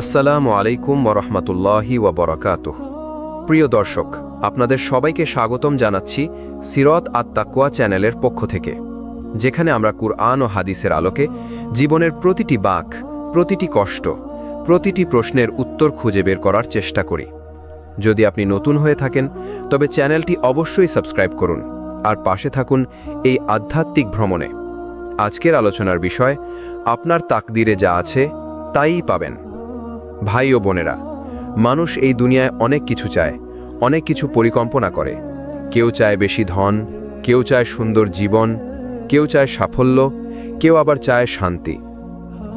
আসসালামু আলাইকুম ওয়া রাহমাতুল্লাহি ওয়া বারাকাতুহু। প্রিয় দর্শক, আপনাদের সবাইকে স্বাগতম জানাচ্ছি সিরাত আত-তাকওয়া চ্যানেলের পক্ষ থেকে, যেখানে আমরা কুরআন ও হাদিসের আলোকে জীবনের প্রতিটি বাঁক, প্রতিটি কষ্ট, প্রতিটি প্রশ্নের উত্তর খুঁজে বের করার চেষ্টা করি। যদি আপনি নতুন হয়ে থাকেন তবে চ্যানেলটি অবশ্যই সাবস্ক্রাইব করুন আর পাশে থাকুন এই আধ্যাত্মিক ভ্রমণে। আজকের আলোচনার বিষয়, আপনার তাকদিরে যা আছে তাইই পাবেন। ভাই ও বোনেরা, মানুষ এই দুনিয়ায় অনেক কিছু চায়, অনেক কিছু পরিকল্পনা করে। কেউ চায় বেশি ধন, কেউ চায় সুন্দর জীবন, কেউ চায় সাফল্য, কেউ আবার চায় শান্তি।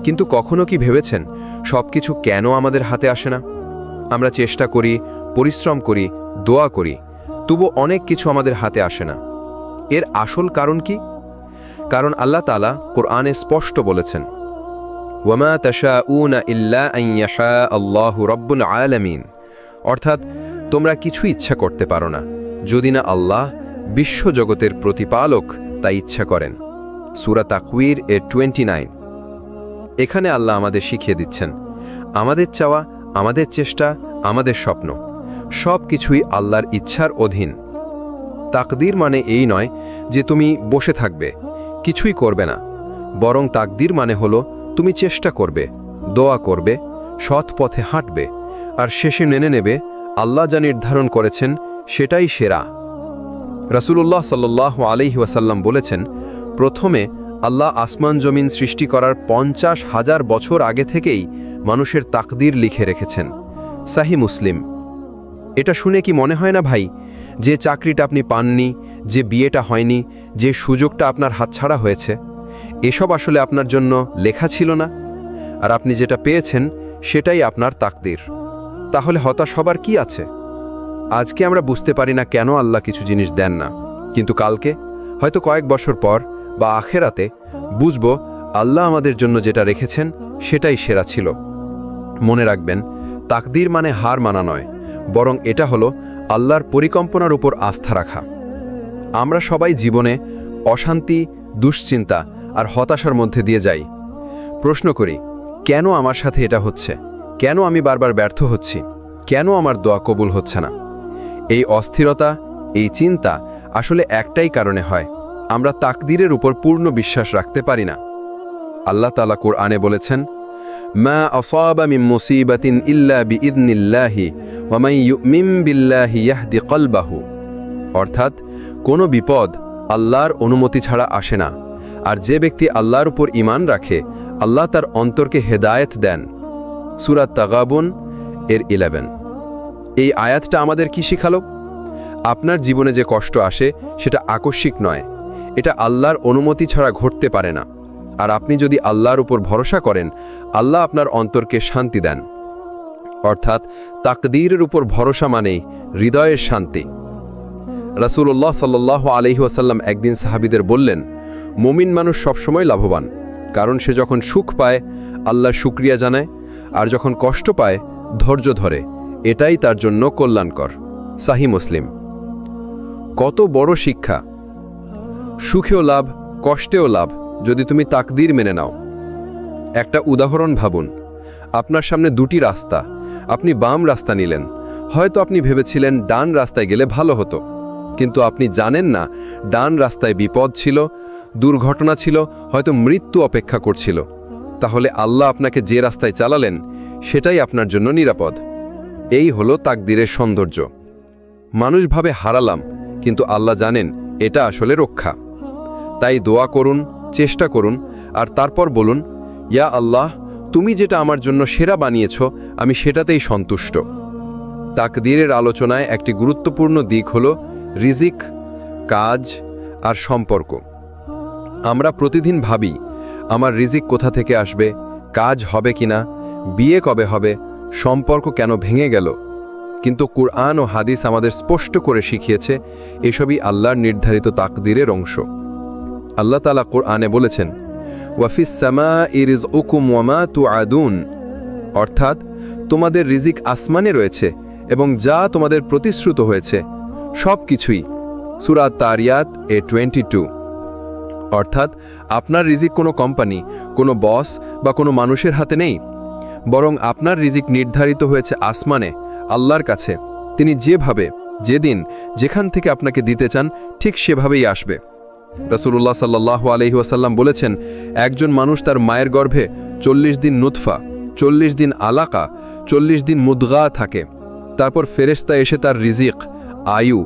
কিন্তু কখনো কি ভেবেছেন সবকিছু কেন আমাদের হাতে আসে না? আমরা চেষ্টা করি, পরিশ্রম করি, দোয়া করি, তবু অনেক কিছু আমাদের হাতে আসে না। এর আসল কারণ কি? কারণ আল্লাহ তাআলা কোরআনে স্পষ্ট বলেছেন, ওয়ামা তাশাউনা ইল্লা আন ইয়াশা আল্লাহু রাব্বুল আলামিন, অর্থাৎ তোমরা কিছু ইচ্ছা করতে পারো না যদি না আল্লাহ বিশ্বজগতের প্রতিপালক তা ইচ্ছা করেন। সূরা তাকওয়ির 29। এখানে আল্লাহ আমাদের শিখিয়ে দিচ্ছেন, আমাদের চাওয়া, আমাদের চেষ্টা, আমাদের স্বপ্ন সব কিছুই আল্লাহর ইচ্ছার অধীন। তাকদির মানে এই নয় যে তুমি বসে থাকবে, কিছুই করবে না, বরং তাকদির মানে হলো তুমি চেষ্টা করবে, দোয়া করবে, সৎ পথে হাঁটবে, আর শেষে মেনে নেবে আল্লাহ যা নির্ধারণ করেছেন সেটাই সেরা। রাসূলুল্লাহ সাল্লাল্লাহু আলাইহি ওয়াসাল্লাম বলেছেন, প্রথমে আল্লাহ আসমান জমিন সৃষ্টি করার 50,000 বছর আগে থেকেই মানুষের তাকদির লিখে রেখেছেন। সহিহ মুসলিম। এটা শুনে কি মনে হয় না ভাই, যে চাকরিটা আপনি পাননি, যে বিয়েটা হয়নি, যে সুযোগটা আপনার হাতছাড়া হয়েছে, এসব আসলে আপনার জন্য লেখা ছিল না? আর আপনি যেটা পেয়েছেন সেটাই আপনার তাকদির। তাহলে হতাশ হবার কি আছে? আজকে আমরা বুঝতে পারি না কেন আল্লাহ কিছু জিনিস দেন না, কিন্তু কালকে, হয়তো কয়েক বছর পর বা আখেরাতে বুঝব আল্লাহ আমাদের জন্য যেটা রেখেছেন সেটাই সেরা ছিল। মনে রাখবেন, তাকদির মানে হার মানা নয়, বরং এটা হলো আল্লাহর পরিকল্পনার উপর আস্থা রাখা। আমরা সবাই জীবনে অশান্তি, দুশ্চিন্তা আর হতাশার মধ্যে দিয়ে যাই। প্রশ্ন করি, কেন আমার সাথে এটা হচ্ছে? কেন আমি বারবার ব্যর্থ হচ্ছি? কেন আমার দোয়া কবুল হচ্ছে না? এই অস্থিরতা, এই চিন্তা আসলে একটাই কারণে হয়, আমরা তাকদিরের উপর পূর্ণ বিশ্বাস রাখতে পারি না। আল্লাহ তাআলা কোরআনে বলেছেন, মা আসাবা মিন মুসিবাতিন ইল্লা বিইذনিল্লাহি ওয়া মান ইউমিন বিল্লাহি ইয়াহদি কলবাহু, অর্থাৎ কোনো বিপদ আল্লাহর অনুমতি ছাড়া আসে না, আর যে ব্যক্তি আল্লাহর উপর ঈমান রাখে আল্লাহ তার অন্তরকে হেদায়েত দেন। সূরা তাগাবুন 11। এই আয়াতটা আমাদের কি শিখালো? আপনার জীবনে যে কষ্ট আসে সেটা আকস্মিক নয়, এটা আল্লাহর অনুমতি ছাড়া ঘটতে পারে না। আর আপনি যদি আল্লাহর উপর ভরসা করেন, আল্লাহ আপনার অন্তরকে শান্তি দেন। অর্থাৎ তাকদীরের উপর ভরসা মানেই হৃদয়ের শান্তি। রাসূলুল্লাহ সাল্লাল্লাহু আলাইহি ওয়াসাল্লাম একদিন সাহাবীদের বললেন, মুমিন মানুষ সবসময় লাভবান, কারণ সে যখন সুখ পায় আল্লাহর শুকরিয়া জানায়, আর যখন কষ্ট পায় ধৈর্য ধরে, এটাই তার জন্য কল্যাণকর। সহিহ মুসলিম। কত বড় শিক্ষা! সুখেও লাভ, কষ্টেও লাভ, যদি তুমি তাকদীর মেনে নাও। একটা উদাহরণ ভাবুন, আপনার সামনে দুটি রাস্তা, আপনি বাম রাস্তা নিলেন। হয়তো আপনি ভেবেছিলেন ডান রাস্তায় গেলে ভালো হতো, কিন্তু আপনি জানেন না ডান রাস্তায় বিপদ ছিল, দুর্ঘটনা ছিল, হয়তো মৃত্যু অপেক্ষা করছিল। তাহলে আল্লাহ আপনাকে যে রাস্তায় চালালেন সেটাই আপনার জন্য নিরাপদ। এই হলো তাকদীরের সৌন্দর্য। মানুষ ভাবে হারালাম, কিন্তু আল্লাহ জানেন এটা আসলে রক্ষা। তাই দোয়া করুন, চেষ্টা করুন, আর তারপর বলুন, ইয়া আল্লাহ, তুমি যেটা আমার জন্য সেরা বানিয়েছ আমি সেটাতেই সন্তুষ্ট। তাকদীরের আলোচনায় একটি গুরুত্বপূর্ণ দিক হলো রিজিক, কাজ আর সম্পর্ক। আমরা প্রতিদিন ভাবি, আমার রিজিক কোথা থেকে আসবে, কাজ হবে কিনা, বিয়ে কবে হবে, সম্পর্ক কেন ভেঙে গেল। কিন্তু কুরআন ও হাদিস আমাদের স্পষ্ট করে শিখিয়েছে এসবই আল্লাহর নির্ধারিত তাকদীরের অংশ। আল্লাহ তাআলা কুরআনে বলেছেন, ওয়াফিস সামাই রিজকুকুম ওয়া মা তুআদুন, অর্থাৎ তোমাদের রিজিক আসমানে রয়েছে এবং যা তোমাদের প্রতিশ্রুত হয়েছে সব কিছুই। সূরা তারিয়াত 22। অর্থাৎ আপনার রিজিক কোনো কোম্পানি, কোনো বস বা কোনো মানুষের হাতে নেই, বরং আপনার রিজিক নির্ধারিত হয়েছে আসমানে, আল্লাহর কাছে। তিনি যেভাবে, যেদিন, যেখান থেকে আপনাকে দিতে চান ঠিক সেভাবেই আসবে। রাসূলুল্লাহ সাল্লাল্লাহু আলাইহি ওয়াসাল্লাম বলেছেন, একজন মানুষ তার মায়ের গর্ভে 40 দিন নুতফা, 40 দিন আলাকা, 40 দিন মুদগা থাকে। তারপর ফেরেশতা এসে তার রিজিক, আয়ু,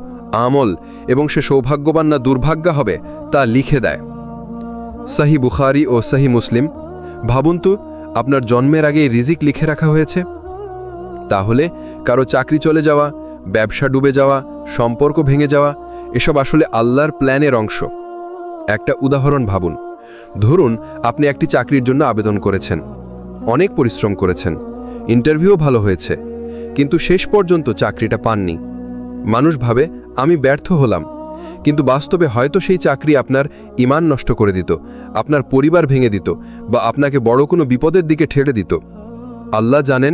আমল এবং সে সৌভাগ্যবান না দুর্ভাগ্য হবে তা লিখে দেয়। সহিহ বুখারী ও সহিহ মুসলিম। ভাবুন তো, আপনার জন্মের আগেই রিজিক লিখে রাখা হয়েছে। তাহলে কারো চাকরি চলে যাওয়া, ব্যবসা ডুবে যাওয়া, সম্পর্ক ভেঙে যাওয়া, এসব আসলে আল্লাহর প্ল্যানের অংশ। একটা উদাহরণ ভাবুন। ধরুন আপনি একটি চাকরির জন্য আবেদন করেছেন, অনেক পরিশ্রম করেছেন, ইন্টারভিউ ভালো হয়েছে, কিন্তু শেষ পর্যন্ত চাকরিটা পাননি। মানুষ ভাবে আমি ব্যর্থ হলাম, কিন্তু বাস্তবে হয়তো সেই চাকরি আপনার ঈমান নষ্ট করে দিত, আপনার পরিবার ভেঙে দিত, বা আপনাকে বড় কোনো বিপদের দিকে ঠেলে দিত। আল্লাহ জানেন,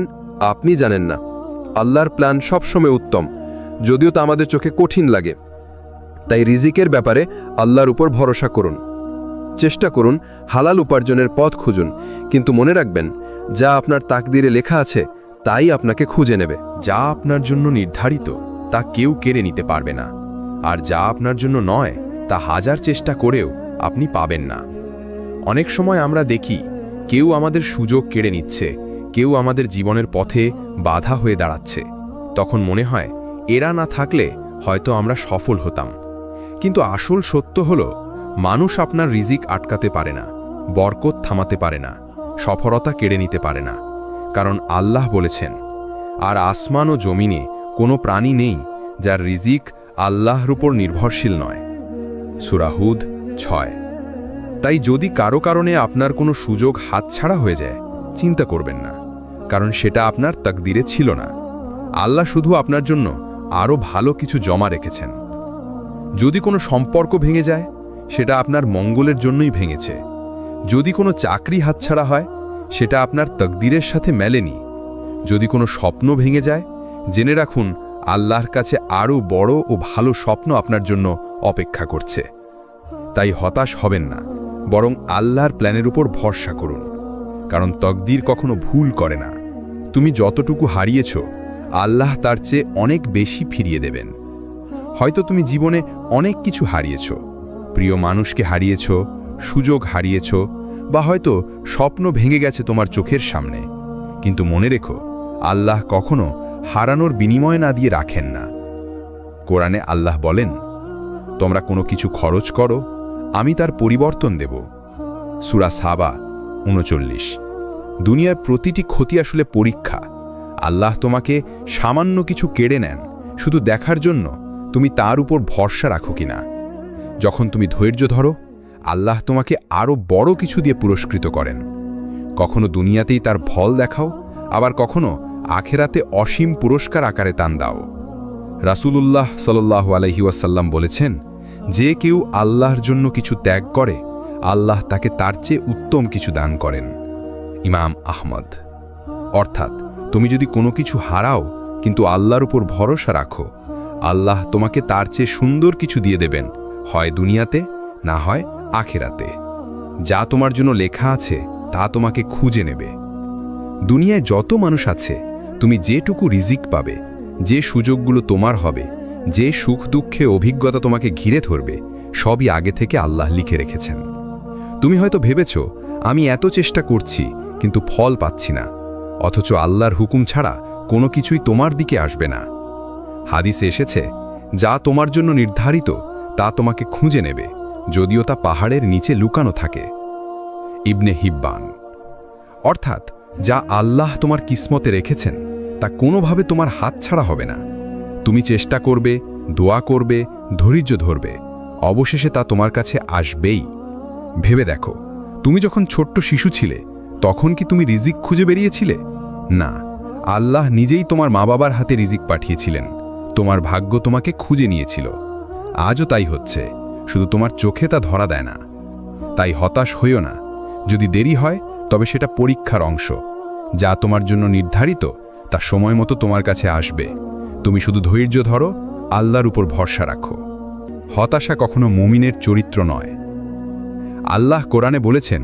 আপনি জানেন না। আল্লাহর প্ল্যান সবসময় উত্তম, যদিও তা আমাদের চোখে কঠিন লাগে। তাই রিজিকের ব্যাপারে আল্লাহর উপর ভরসা করুন। চেষ্টা করুন হালাল উপার্জনের পথ খুঁজুন, কিন্তু মনে রাখবেন, যা আপনার তাকদিরে লেখা আছে তাই আপনাকে খুঁজে নেবে। যা আপনার জন্য নির্ধারিত তা কেউ কেড়ে নিতে পারবে না, আর যা আপনার জন্য নয় তা হাজার চেষ্টা করেও আপনি পাবেন না। অনেক সময় আমরা দেখি কেউ আমাদের সুযোগ কেড়ে নিচ্ছে, কেউ আমাদের জীবনের পথে বাধা হয়ে দাঁড়াচ্ছে। তখন মনে হয় এরা না থাকলে হয়তো আমরা সফল হতাম। কিন্তু আসল সত্য হলো, মানুষ আপনার রিজিক আটকাতে পারে না, বরকত থামাতে পারে না, সফলতা কেড়ে নিতে পারে না। কারণ আল্লাহ বলেছেন, আর আসমান ও জমিনে কোনো প্রাণী নেই যার রিজিক আল্লাহর উপর নির্ভরশীল নয়। সূরা হুদ 6। তাই যদি কারো কারণে আপনার কোনো সুযোগ হাতছাড়া হয়ে যায়, চিন্তা করবেন না, কারণ সেটা আপনার তাকদিরে ছিল না। আল্লাহ শুধু আপনার জন্য আরও ভালো কিছু জমা রেখেছেন। যদি কোনো সম্পর্ক ভেঙে যায়, সেটা আপনার মঙ্গলের জন্যই ভেঙেছে। যদি কোনো চাকরি হাতছাড়া হয়, সেটা আপনার তাকদিরের সাথে মেলেনি। যদি কোনো স্বপ্ন ভেঙে যায়, জেনে রাখুন আল্লাহর কাছে আরও বড় ও ভালো স্বপ্ন আপনার জন্য অপেক্ষা করছে। তাই হতাশ হবেন না, বরং আল্লাহর প্ল্যানের উপর ভরসা করুন, কারণ তকদির কখনো ভুল করে না। তুমি যতটুকু হারিয়েছ, আল্লাহ তার চেয়ে অনেক বেশি ফিরিয়ে দেবেন। হয়তো তুমি জীবনে অনেক কিছু হারিয়েছ, প্রিয় মানুষকে হারিয়েছ, সুযোগ হারিয়েছ, বা হয়তো স্বপ্ন ভেঙে গেছে তোমার চোখের সামনে। কিন্তু মনে রেখো, আল্লাহ কখনো হারানোর বিনিময় না দিয়ে রাখেন না। কোরআনে আল্লাহ বলেন, তোমরা কোনো কিছু খরচ করো, আমি তার পরিবর্তন দেব। সূরা সাবা 39। দুনিয়ার প্রতিটি ক্ষতি আসলে পরীক্ষা। আল্লাহ তোমাকে সামান্য কিছু কেড়ে নেন শুধু দেখার জন্য তুমি তার উপর ভরসা রাখো কিনা। যখন তুমি ধৈর্য ধরো, আল্লাহ তোমাকে আরও বড় কিছু দিয়ে পুরস্কৃত করেন। কখনো দুনিয়াতেই তার ফল দেখাও, আবার কখনো আখেরাতে অসীম পুরস্কার আকারে দান দাও। রাসূলুল্লাহ সাল্লাল্লাহু আলাইহি ওয়াসাল্লাম বলেছেন, যে কেউ আল্লাহর জন্য কিছু ত্যাগ করে, আল্লাহ তাকে তার চেয়ে উত্তম কিছু দান করেন। ইমাম আহমদ। অর্থাৎ তুমি যদি কোনো কিছু হারাও কিন্তু আল্লাহর উপর ভরসা রাখো, আল্লাহ তোমাকে তার চেয়ে সুন্দর কিছু দিয়ে দেবেন, হয় দুনিয়াতে, না হয় আখেরাতে। যা তোমার জন্য লেখা আছে তা তোমাকে খুঁজে নেবে। দুনিয়ায় যত মানুষ আছে, তুমি যেটুকু রিজিক পাবে, যে সুযোগগুলো তোমার হবে, যে সুখ দুঃখে অভিজ্ঞতা তোমাকে ঘিরে ধরবে, সবই আগে থেকে আল্লাহ লিখে রেখেছেন। তুমি হয়তো ভেবেছ, আমি এত চেষ্টা করছি কিন্তু ফল পাচ্ছি না, অথচ আল্লাহর হুকুম ছাড়া কোনো কিছুই তোমার দিকে আসবে না। হাদিসে এসেছে, যা তোমার জন্য নির্ধারিত তা তোমাকে খুঁজে নেবে, যদিও তা পাহাড়ের নিচে লুকানো থাকে। ইবনে হিব্বান। অর্থাৎ যা আল্লাহ তোমার কিসমতে রেখেছেন তা কোনোভাবে তোমার হাত ছাড়া হবে না। তুমি চেষ্টা করবে, দোয়া করবে, ধৈর্য ধরবে, অবশেষে তা তোমার কাছে আসবেই। ভেবে দেখো, তুমি যখন ছোট্ট শিশু ছিলে, তখন কি তুমি রিজিক খুঁজে বেরিয়েছিলে? না, আল্লাহ নিজেই তোমার মা বাবার হাতে রিজিক পাঠিয়েছিলেন। তোমার ভাগ্য তোমাকে খুঁজে নিয়েছিল। আজও তাই হচ্ছে, শুধু তোমার চোখে তা ধরা দেয় না। তাই হতাশ হইও না। যদি দেরি হয় তবে সেটা পরীক্ষার অংশ। যা তোমার জন্য নির্ধারিত তা সময় মতো তোমার কাছে আসবে। তুমি শুধু ধৈর্য ধরো, আল্লাহর উপর ভরসা রাখো। হতাশা কখনো মুমিনের চরিত্র নয়। আল্লাহ কোরআনে বলেছেন,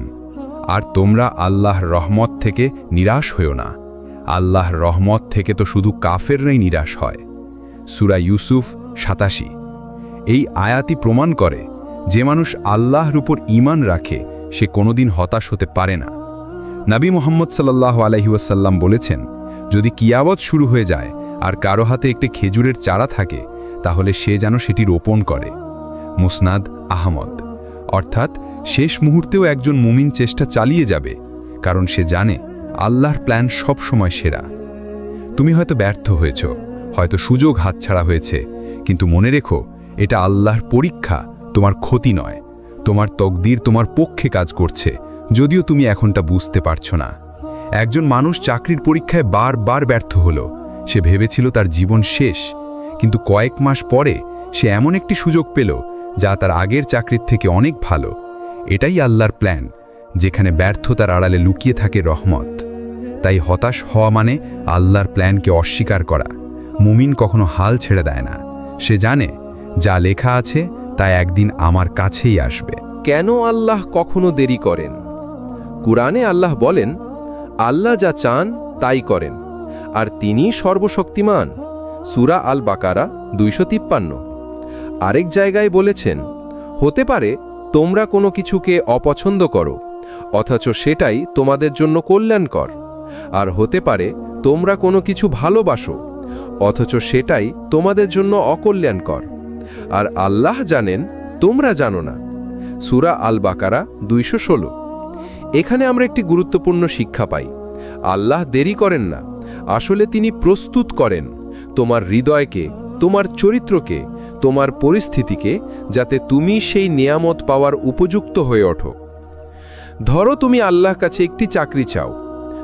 আর তোমরা আল্লাহর রহমত থেকে নিরাশ হইও না। আল্লাহর রহমত থেকে তো শুধু কাফেররাই নিরাশ হয়। সূরা ইউসুফ 87। এই আয়াতই প্রমাণ করে যে মানুষ আল্লাহর উপর ঈমান রাখে সে কোনোদিন হতাশ হতে পারে না। নবী মুহাম্মদ সাল্লাল্লাহু আলাইহি ওয়াসাল্লাম বলেছেন, যদি কিয়ামত শুরু হয়ে যায় আর কারো হাতে একটি খেজুরের চারা থাকে তাহলে সে যেন সেটি রোপণ করে। মুসনাদ আহমদ। অর্থাৎ শেষ মুহূর্তেও একজন মুমিন চেষ্টা চালিয়ে যাবে, কারণ সে জানে আল্লাহর প্ল্যান সব সময় সেরা। তুমি হয়তো ব্যর্থ হয়েছ, হয়তো সুযোগ হাতছাড়া হয়েছে, কিন্তু মনে রেখো এটা আল্লাহর পরীক্ষা, তোমার ক্ষতি নয়। তোমার তকদির তোমার পক্ষে কাজ করছে, যদিও তুমি এখনটা বুঝতে পারছো না। একজন মানুষ চাকরির পরীক্ষায় বারবার ব্যর্থ হলো। সে ভেবেছিল তার জীবন শেষ, কিন্তু কয়েক মাস পরে সে এমন একটি সুযোগ পেল যা তার আগের চাকরির থেকে অনেক ভালো। এটাই আল্লাহর প্ল্যান, যেখানে ব্যর্থতার আড়ালে লুকিয়ে থাকে রহমত। তাই হতাশ হওয়া মানে আল্লাহর প্ল্যানকে অস্বীকার করা। মুমিন কখনো হাল ছেড়ে দেয় না। সে জানে যা লেখা আছে তা একদিন আমার কাছেই আসবে। কেন আল্লাহ কখনো দেরি করেন? কুরআনে আল্লাহ বলেন, আল্লাহ যা চান তাই করেন, আর তিনি সর্বশক্তিমান। সূরা আল বাকারা 253। আরেক জায়গায় বলেছেন, হতে পারে তোমরা কোনো কিছুকে অপছন্দ করো, অথচ সেটাই তোমাদের জন্য কল্যাণকর, আর হতে পারে তোমরা কোনো কিছু ভালোবাসো, অথচ সেটাই তোমাদের জন্য অকল্যাণকর, আর আল্লাহ জানেন তোমরা জানো না। সূরা আল বাকারা 216। এখানে আমরা একটি গুরুত্বপূর্ণ শিক্ষা পাই। আল্লাহ দেরি করেন না, আসলে তিনি প্রস্তুত করেন তোমার হৃদয়কে, তোমার চরিত্রকে, তোমার পরিস্থিতিকে, যাতে তুমি সেই নিয়ামত পাওয়ার উপযুক্ত হয়ে ওঠো। ধরো তুমি আল্লাহর কাছে একটি চাকরি চাও,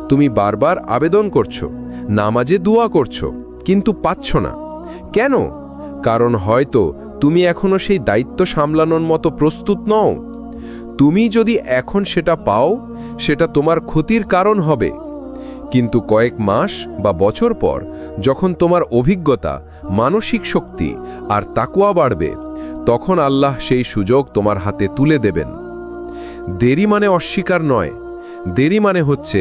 তুমি বারবার আবেদন করছো, নামাজে দোয়া করছো, কিন্তু পাচ্ছ না। কেন? কারণ হয়তো তুমি এখনো সেই দায়িত্ব সামলানোর মতো প্রস্তুত নও। তুমি যদি এখন সেটা পাও, সেটা তোমার ক্ষতির কারণ হবে, কিন্তু কয়েক মাস বা বছর পর যখন তোমার অভিজ্ঞতা, মানসিক শক্তি আর তাকওয়া বাড়বে, তখন আল্লাহ সেই সুযোগ তোমার হাতে তুলে দেবেন। দেরি মানে অস্বীকার নয়, দেরি মানে হচ্ছে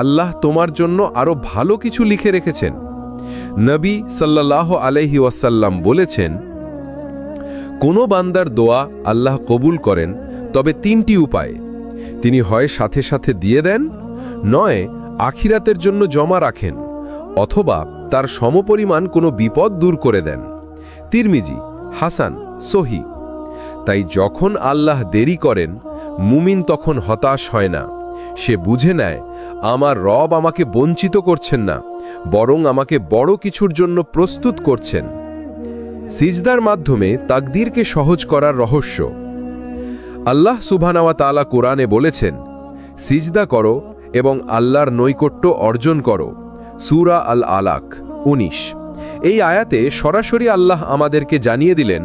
আল্লাহ তোমার জন্য আরো ভালো কিছু লিখে রেখেছেন। নবী সাল্লাল্লাহু আলাইহি ওয়াসাল্লাম বলেছেন, কোনো বান্দার দোয়া আল্লাহ কবুল করেন তবে 3টি উপায়ে। তিনি হয় সাথে সাথে দিয়ে দেন, নয় আখিরাতের জন্য জমা রাখেন, অথবা তার সমপরিমাণ কোনো বিপদ দূর করে দেন। তিরমিজি, হাসান, সহি। তাই যখন আল্লাহ দেরি করেন, মুমিন তখন হতাশ হয় না। সে বুঝে নেয় আমার রব আমাকে বঞ্চিত করছেন না, বরং আমাকে বড় কিছুর জন্য প্রস্তুত করছেন। সিজদার মাধ্যমে তাকদীরকে সহজ করার রহস্য। আল্লাহ সুবহানাহু ওয়া তাআলা কোরআনে বলেছেন, সিজদা করো এবং আল্লাহর নৈকট্য অর্জন করো। সূরা আল আলাক 19। এই আয়াতে সরাসরি আল্লাহ আমাদেরকে জানিয়ে দিলেন,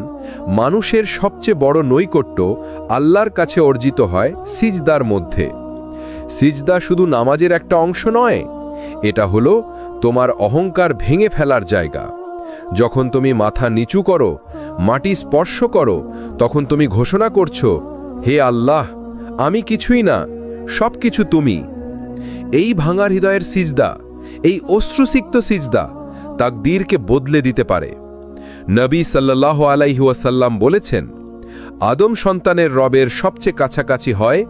মানুষের সবচেয়ে বড় নৈকট্য আল্লাহর কাছে অর্জিত হয় সিজদার মধ্যে। সিজদা শুধু নামাজের একটা অংশ নয়, এটা হলো তোমার অহংকার ভেঙে ফেলার জায়গা। যখন তুমি মাথা নিচু করো, মাটি স্পর্শ করো, তখন তুমি ঘোষণা করছো, হে আল্লাহ, আমি কিছুই না, সব কিছু তুমি। এই ভাঙার হৃদয়ের সিজদা, এই অশ্রুসিক্ত সিজদা তাকদীরকে বদলে দিতে পারে। নবী সাল্লাল্লাহু আলাইহি ওয়াসাল্লাম বলেছেন, আদম সন্তানের রবের সবচেয়ে কাছাকাছি হয়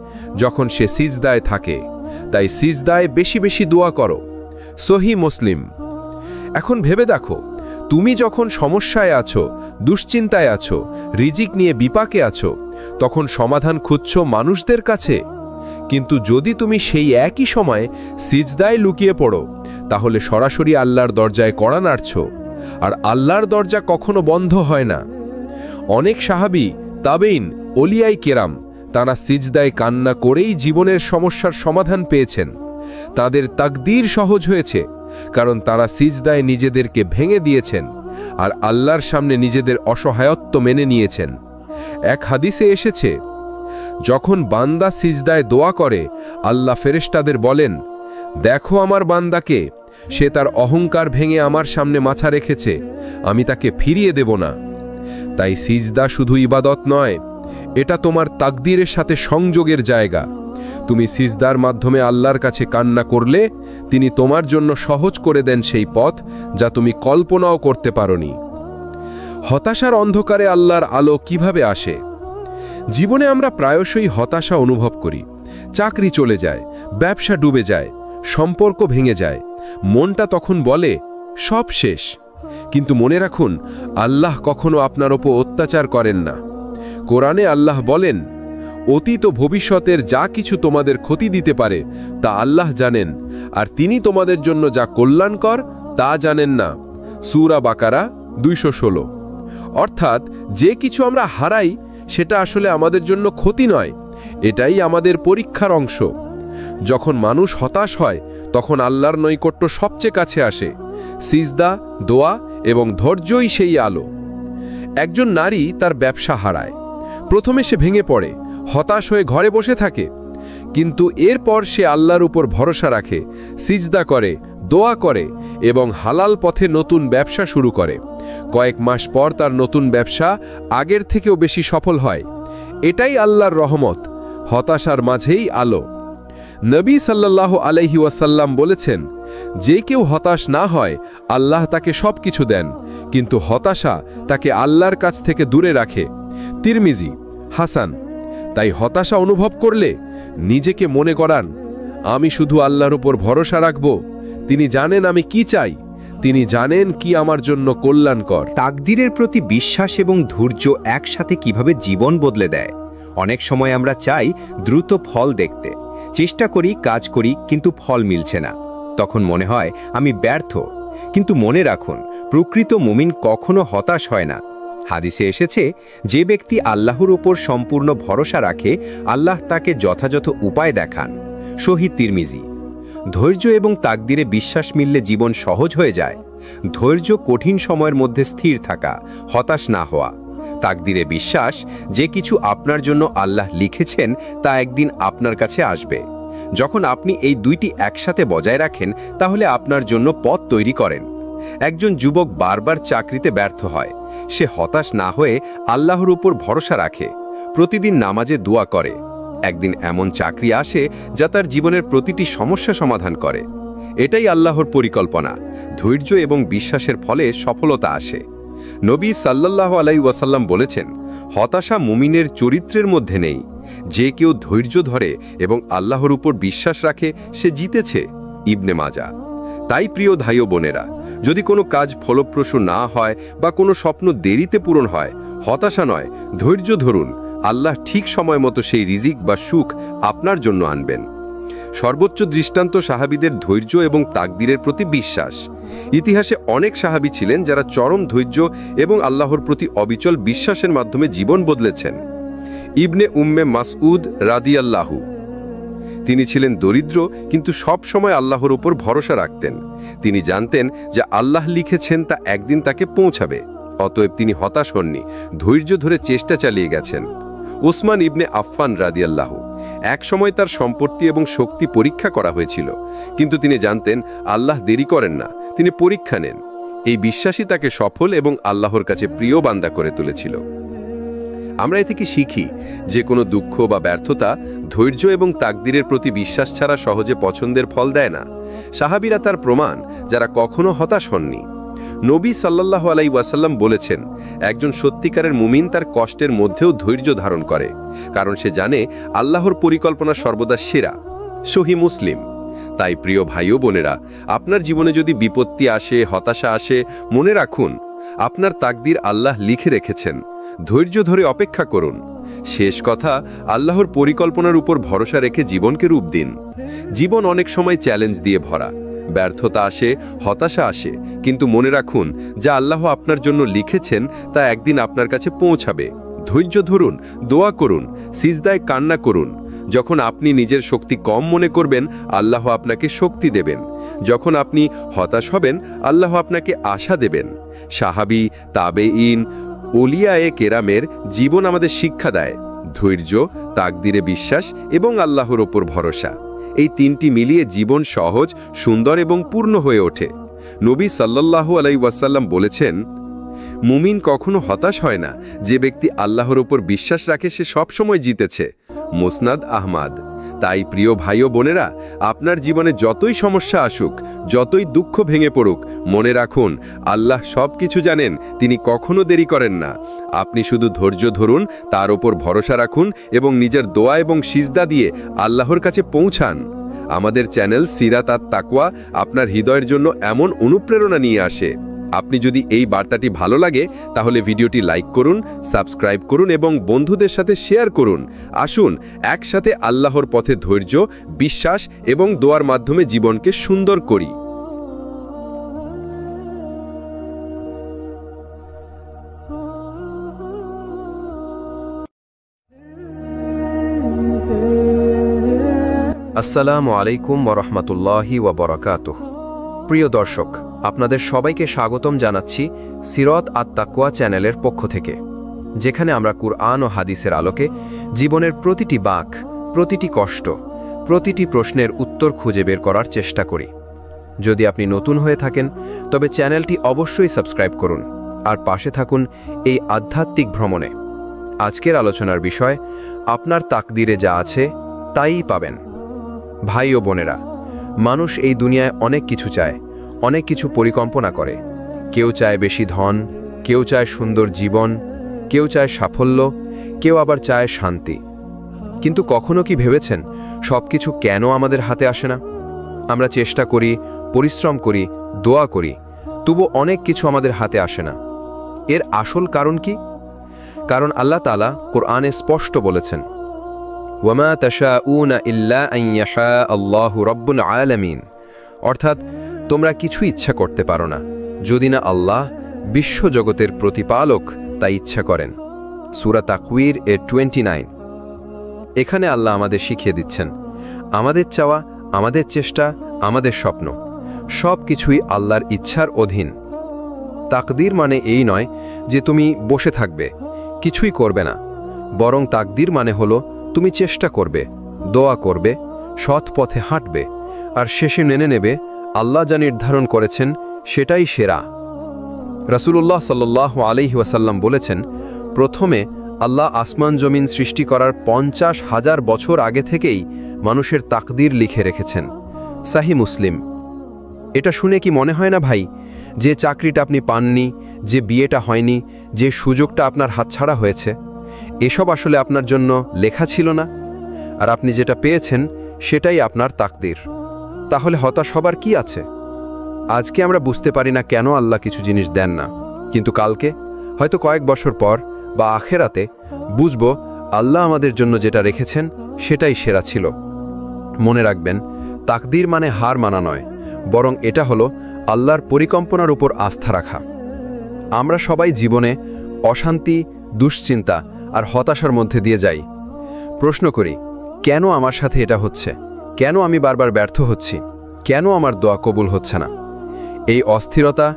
যখন সে সিজদায় থাকে, তাই সিজদায় বেশি বেশি দোয়া করো। সহি মুসলিম। এখন ভেবে দেখো, তুমি যখন সমস্যায় আছো, দুশ্চিন্তায় আছো, রিজিক নিয়ে বিপাকে আছো, তখন সমাধান খুঁজছো মানুষদের কাছে। কিন্তু যদি তুমি সেই একই সময় সিজদায় লুকিয়ে পড়ো, তাহলে সরাসরি আল্লাহর দরজায় কড়া নাড়ছো, আর আল্লাহর দরজা কখনো বন্ধ হয় না। অনেক সাহাবী, তাবেইন, ওলিয়াই কেরাম তারা সিজদায় কান্না করেই জীবনের সমস্যার সমাধান পেয়েছেন। তাদের তাকদীর সহজ হয়েছে, কারণ তারা সিজদায় নিজেদেরকে ভেঙে দিয়েছেন আর আল্লাহর সামনে নিজেদের অসহায়ত্ব মেনে নিয়েছেন। এক হাদিসে এসেছে, যখন বান্দা সিজদায় দোয়া করে, আল্লাহ ফেরেশতাদের বলেন, দেখো আমার বান্দাকে, সে তার অহংকার ভেঙে আমার সামনে মাথা রেখেছে, আমি তাকে ফিরিয়ে দেব না। তাই সিজদা শুধু ইবাদত নয়, এটা তোমার তাকদীরের সাথে সংযোগের জায়গা। তুমি সিজদার মাধ্যমে আল্লাহর কাছে কান্না করলে তিনি তোমার জন্য সহজ করে দেন সেই পথ যা তুমি কল্পনাও করতে পারোনি। হতাশার অন্ধকারে আল্লাহর আলো কিভাবে আসে? জীবনে আমরা প্রায়শই হতাশা অনুভব করি। চাকরি চলে যায়, ব্যবসা ডুবে যায়, সম্পর্ক ভেঙে যায়। মনটা তখন বলে সব শেষ। কিন্তু মনে রাখুন, আল্লাহ কখনো আপনার ওপর অত্যাচার করেন না। কোরআনে আল্লাহ বলেন, অতীত ও ভবিষ্যতের যা কিছু তোমাদের ক্ষতি দিতে পারে তা আল্লাহ জানেন, আর তিনি তোমাদের জন্য যা কল্যাণকর তা জানেন না। সূরা বাকারা 216। অর্থাৎ যে কিছু আমরা হারাই সেটা আসলে আমাদের জন্য ক্ষতি নয়, এটাই আমাদের পরীক্ষার অংশ। যখন মানুষ হতাশ হয় তখন আল্লাহর নৈকট্য সবচেয়ে কাছে আসে। সিজদা, দোয়া এবং ধৈর্যই সেই আলো। একজন নারী তার ব্যবসা হারায়। প্রথমে সে ভেঙে পড়ে, হতাশ হয়ে ঘরে বসে থাকে। কিন্তু এরপর সে আল্লাহর উপর ভরসা রাখে, সিজদা করে, দোয়া করে এবং হালাল পথে নতুন ব্যবসা শুরু করে। কয়েক মাস পর তার নতুন ব্যবসা আগের থেকেও বেশি সফল হয়। এটাই আল্লাহর রহমত, হতাশার মাঝেই আলো। নবী সাল্লাল্লাহু আলাইহি ওয়াসাল্লাম বলেছেন, যে কেউ হতাশ না হয় আল্লাহ তাকে সব কিছু দেন, কিন্তু হতাশা তাকে আল্লাহর কাছ থেকে দূরে রাখে। তিরমিজি, হাসান। তাই হতাশা অনুভব করলে নিজেকে মনে করান, আমি শুধু আল্লাহর উপর ভরসা রাখব। তিনি জানেন আমি কি চাই, তিনি জানেন কি আমার জন্য কল্যাণকর। তাকদীরের প্রতি বিশ্বাস এবং ধৈর্য একসাথে কিভাবে জীবন বদলে দেয়। অনেক সময় আমরা চাই দ্রুত ফল দেখতে, চেষ্টা করি, কাজ করি, কিন্তু ফল মিলছে না। তখন মনে হয় আমি ব্যর্থ। কিন্তু মনে রাখুন, প্রকৃত মুমিন কখনো হতাশ হয় না। হাদিসে এসেছে, যে ব্যক্তি আল্লাহর উপর সম্পূর্ণ ভরসা রাখে আল্লাহ তাকে যথাযথ উপায় দেখান। সহিহ তিরমিজি। ধৈর্য এবং তাকদীরে বিশ্বাস মিললে জীবন সহজ হয়ে যায়। ধৈর্য কঠিন সময়ের মধ্যে স্থির থাকা, হতাশ না হওয়া। তাকদীরে বিশ্বাস, যে কিছু আপনার জন্য আল্লাহ লিখেছেন তা একদিন আপনার কাছে আসবে। যখন আপনি এই দুইটি একসাথে বজায় রাখেন তাহলে আপনার জন্য পথ তৈরি করেন। একজন যুবক বারবার চাকরিতে ব্যর্থ হয়। সে হতাশ না হয়ে আল্লাহর উপর ভরসা রাখে, প্রতিদিন নামাজে দোয়া করে। একদিন এমন চাকরি আসে যা তার জীবনের প্রতিটি সমস্যা সমাধান করে। এটাই আল্লাহর পরিকল্পনা। ধৈর্য এবং বিশ্বাসের ফলে সফলতা আসে। নবী সাল্লাল্লাহু আলাইহি ওয়াসাল্লাম বলেছেন, হতাশা মুমিনের চরিত্রের মধ্যে নেই। যে কেউ ধৈর্য ধরে এবং আল্লাহর উপর বিশ্বাস রাখে সে জিতেছে। ইবনে মাজা। তাই প্রিয় ভাই ও বোনেরা, যদি কোনো কাজ ফলপ্রসূ না হয় বা কোনো স্বপ্ন দেরিতে পূরণ হয়, হতাশা নয়, ধৈর্য ধরুন। আল্লাহ ঠিক সময় মতো সেই রিজিক বা সুখ আপনার জন্য আনবেন। সর্বোচ্চ দৃষ্টান্ত সাহাবীদের ধৈর্য এবং তাকদীরের প্রতি বিশ্বাস। ইতিহাসে অনেক সাহাবী ছিলেন যারা চরম ধৈর্য এবং আল্লাহর প্রতি অবিচল বিশ্বাসের মাধ্যমে জীবন বদলেছেন। ইবনে উম্মে মাসউদ রাদিয়াল্লাহু। তিনি ছিলেন দরিদ্র কিন্তু সব সময় আল্লাহর উপর ভরসা রাখতেন। তিনি জানতেন যে আল্লাহ লিখেছেন তা একদিন তাকে পৌঁছাবে। অতএব তিনি হতাশ হননি, ধৈর্য ধরে চেষ্টা চালিয়ে গেছেন। ওসমান ইবনে আফফান রাদিয়াল্লাহু। এক সময় তার সম্পত্তি এবং শক্তি পরীক্ষা করা হয়েছিল, কিন্তু তিনি জানতেন আল্লাহ দেরি করেন না, তিনি পরীক্ষা নেন। এই বিশ্বাসই তাকে সফল এবং আল্লাহর কাছে প্রিয় বান্দা করে তুলেছিল। আমরা এ থেকে শিখি যে কোনো দুঃখ বা ব্যর্থতা ধৈর্য এবং তাকদীরের প্রতি বিশ্বাস ছাড়া সহজে পছন্দের ফল দেয় না। সাহাবীরা তার প্রমাণ, যারা কখনো হতাশ হননি। নবী সাল্লাল্লাহু আলাইহি ওয়াসাল্লাম বলেছেন, একজন সত্যিকারের মুমিন তার কষ্টের মধ্যেও ধৈর্য ধারণ করে, কারণ সে জানে আল্লাহর পরিকল্পনা সর্বদা সেরা। সহিহ মুসলিম। তাই প্রিয় ভাই ও বোনেরা, আপনার জীবনে যদি বিপত্তি আসে, হতাশা আসে, মনে রাখুন আপনার তাকদীর আল্লাহ লিখে রেখেছেন। ধৈর্য ধরে অপেক্ষা করুন। শেষ কথা, আল্লাহর পরিকল্পনার উপর ভরসা রেখে জীবনকে রূপ দিন। জীবন অনেক সময় চ্যালেঞ্জ দিয়ে ভরা। ব্যর্থতা আসে, হতাশা আসে, কিন্তু মনে রাখুন যা আল্লাহ আপনার জন্য লিখেছেন তা একদিন আপনার কাছে পৌঁছাবে। ধৈর্য ধরুন, দোয়া করুন, সিজদায় কান্না করুন। যখন আপনি নিজের শক্তি কম মনে করবেন, আল্লাহ আপনাকে শক্তি দেবেন। যখন আপনি হতাশ হবেন, আল্লাহ আপনাকে আশা দেবেন। সাহাবী, তাবেঈন, ওলিয়ায়ে কেরামের জীবন আমাদের শিক্ষা দেয় ধৈর্য, তাকদীরে বিশ্বাস এবং আল্লাহর ওপর ভরসা। এই তিনটি মিলিয়ে জীবন সহজ, সুন্দর এবং পূর্ণ হয়ে ওঠে। নবী সাল্লাল্লাহু আলাইহি ওয়াসাল্লাম বলেছেন, মুমিন কখনো হতাশ হয় না। যে ব্যক্তি আল্লাহর ওপর বিশ্বাস রাখে সে সবসময় জিতেছে। মুসনাদ আহমাদ। তাই প্রিয় ভাই ও বোনেরা, আপনার জীবনে যতই সমস্যা আসুক, যতই দুঃখ ভেঙে পড়ুক, মনে রাখুন আল্লাহ সব কিছু জানেন, তিনি কখনো দেরি করেন না। আপনি শুধু ধৈর্য ধরুন, তার ওপর ভরসা রাখুন এবং নিজের দোয়া এবং সিজদা দিয়ে আল্লাহর কাছে পৌঁছান। আমাদের চ্যানেল সিরাত আত তাকওয়া আপনার হৃদয়ের জন্য এমন অনুপ্রেরণা নিয়ে আসে। আপনি যদি এই বার্তাটি ভালো লাগে তাহলে ভিডিওটি লাইক করুন, সাবস্ক্রাইব করুন এবং বন্ধুদের সাথে শেয়ার করুন। আসুন একসাথে আল্লাহর পথে ধৈর্য, বিশ্বাস এবং দোয়ার মাধ্যমে জীবনকে সুন্দর করি। আসসালামু আলাইকুম ওরহমতুল্লাহি ওবরাকাতুহ। প্রিয় দর্শক, আপনাদের সবাইকে স্বাগতম জানাচ্ছি সিরাত আত তাকওয়া চ্যানেলের পক্ষ থেকে, যেখানে আমরা কুরআন ও হাদিসের আলোকে জীবনের প্রতিটি বাঁক, প্রতিটি কষ্ট, প্রতিটি প্রশ্নের উত্তর খুঁজে বের করার চেষ্টা করি। যদি আপনি নতুন হয়ে থাকেন তবে চ্যানেলটি অবশ্যই সাবস্ক্রাইব করুন আর পাশে থাকুন এই আধ্যাত্মিক ভ্রমণে। আজকের আলোচনার বিষয়, আপনার তাকদিরে যা আছে তাইই পাবেন। ভাই ও বোনেরা, মানুষ এই দুনিয়ায় অনেক কিছু চায়, অনেক কিছু পরিকল্পনা করে। কেউ চায় বেশি ধন, কেউ চায় সুন্দর জীবন, কেউ চায় সাফল্য, কেউ আবার চায় শান্তি। কিন্তু কখনো কি ভেবেছেন সব কিছু কেন আমাদের হাতে আসে না? আমরা চেষ্টা করি, পরিশ্রম করি, দোয়া করি, তবু অনেক কিছু আমাদের হাতে আসে না। এর আসল কারণ কি? কারণ আল্লাহ তাআলা কোরআনে স্পষ্ট বলেছেন, ওয়ামা তাশাউনা ইল্লা আন ইয়াশা আল্লাহু রাব্বুল আলামিন। অর্থাৎ তোমরা কিছু ইচ্ছা করতে পারো না যদি না আল্লাহ বিশ্বজগতের প্রতিপালক তা ইচ্ছা করেন। সূরা তাকওয়ির 29। এখানে আল্লাহ আমাদের শিখিয়ে দিচ্ছেন, আমাদের চাওয়া, আমাদের চেষ্টা, আমাদের স্বপ্ন সব কিছুই আল্লাহর ইচ্ছার অধীন। তাকদীর মানে এই নয় যে তুমি বসে থাকবে, কিছুই করবে না, বরং তাকদীর মানে হলো তুমি চেষ্টা করবে, দোয়া করবে, সৎ পথে হাঁটবে, আর শেষে মেনে নেবে আল্লাহ যা নির্ধারণ করেছেন সেটাই সেরা। রাসূলুল্লাহ সাল্লাল্লাহু আলাইহি ওয়াসাল্লাম বলেছেন, প্রথমে আল্লাহ আসমান জমিন সৃষ্টি করার 50,000 বছর আগে থেকেই মানুষের তাকদীর লিখে রেখেছেন। সাহি মুসলিম। এটা শুনে কি মনে হয় না ভাই, যে চাকরিটা আপনি পাননি, যে বিয়েটা হয়নি, যে সুযোগটা আপনার হাতছাড়া হয়েছে, এসব আসলে আপনার জন্য লেখা ছিল না? আর আপনি যেটা পেয়েছেন সেটাই আপনার তাকদীর। তাহলে হতাশ হবার কি আছে? আজকে আমরা বুঝতে পারি না কেন আল্লাহ কিছু জিনিস দেন না, কিন্তু কালকে, হয়তো কয়েক বছর পর বা আখেরাতে বুঝব আল্লাহ আমাদের জন্য যেটা রেখেছেন সেটাই সেরা ছিল। মনে রাখবেন, তাকদীর মানে হার মানা নয়, বরং এটা হলো আল্লাহর পরিকল্পনার উপর আস্থা রাখা। আমরা সবাই জীবনে অশান্তি, দুশ্চিন্তা আর হতাশার মধ্যে দিয়ে যাই। প্রশ্ন করি, কেন আমার সাথে এটা হচ্ছে? কেন আমি বারবার ব্যর্থ হচ্ছি? কেন আমার দোয়া কবুল হচ্ছে না? এই অস্থিরতা,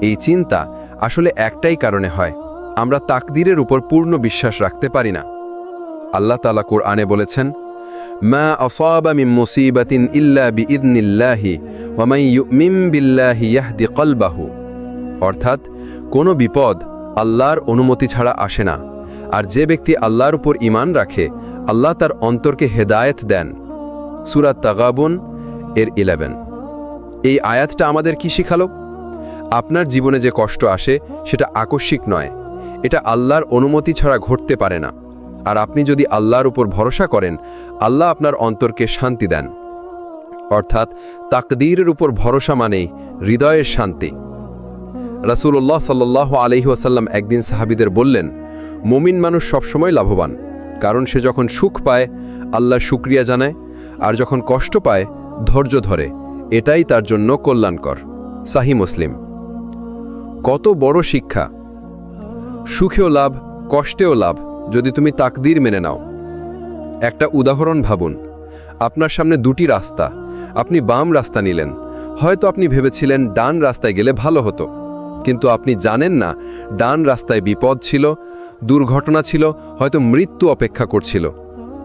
এই চিন্তা আসলে একটাই কারণে হয়, আমরা তাকদীরের উপর পূর্ণ বিশ্বাস রাখতে পারি না। আল্লাহ তাআলা কোরআনে বলেছেন, মা আসাবা মিন মুসিবাতিন ইল্লা বিইذনিল্লাহি ওয়া মান ইউমিন বিল্লাহি ইয়াহদি কলবাহু। অর্থাৎ কোনো বিপদ আল্লাহর অনুমতি ছাড়া আসে না, আর যে ব্যক্তি আল্লাহর উপর ঈমান রাখে আল্লাহ তার অন্তরকে হেদায়েত দেন। সূরা তাগাবুন 11। এই আয়াতটা আমাদের কি শিখালো? আপনার জীবনে যে কষ্ট আসে সেটা আকস্মিক নয়, এটা আল্লাহর অনুমতি ছাড়া ঘটতে পারে না। আর আপনি যদি আল্লাহর উপর ভরসা করেন, আল্লাহ আপনার অন্তরকে শান্তি দেন। অর্থাৎ তাকদীরের উপর ভরসা মানেই হৃদয়ের শান্তি। রাসূলুল্লাহ সাল্লাল্লাহু আলাইহি ওয়াসাল্লাম একদিন সাহাবীদের বললেন, মুমিন মানুষ সবসময় লাভবান, কারণ সে যখন সুখ পায় আল্লাহর শুকরিয়া জানায়, আর যখন কষ্ট পায় ধৈর্য ধরে, এটাই তার জন্য কল্যাণকর। সাহি মুসলিম। কত বড় শিক্ষা! সুখেও লাভ, কষ্টেও লাভ, যদি তুমি তাকদীর মেনে নাও। একটা উদাহরণ ভাবুন, আপনার সামনে দুটি রাস্তা, আপনি বাম রাস্তা নিলেন। হয়তো আপনি ভেবেছিলেন ডান রাস্তায় গেলে ভালো হতো, কিন্তু আপনি জানেন না ডান রাস্তায় বিপদ ছিল, দুর্ঘটনা ছিল, হয়তো মৃত্যু অপেক্ষা করছিল।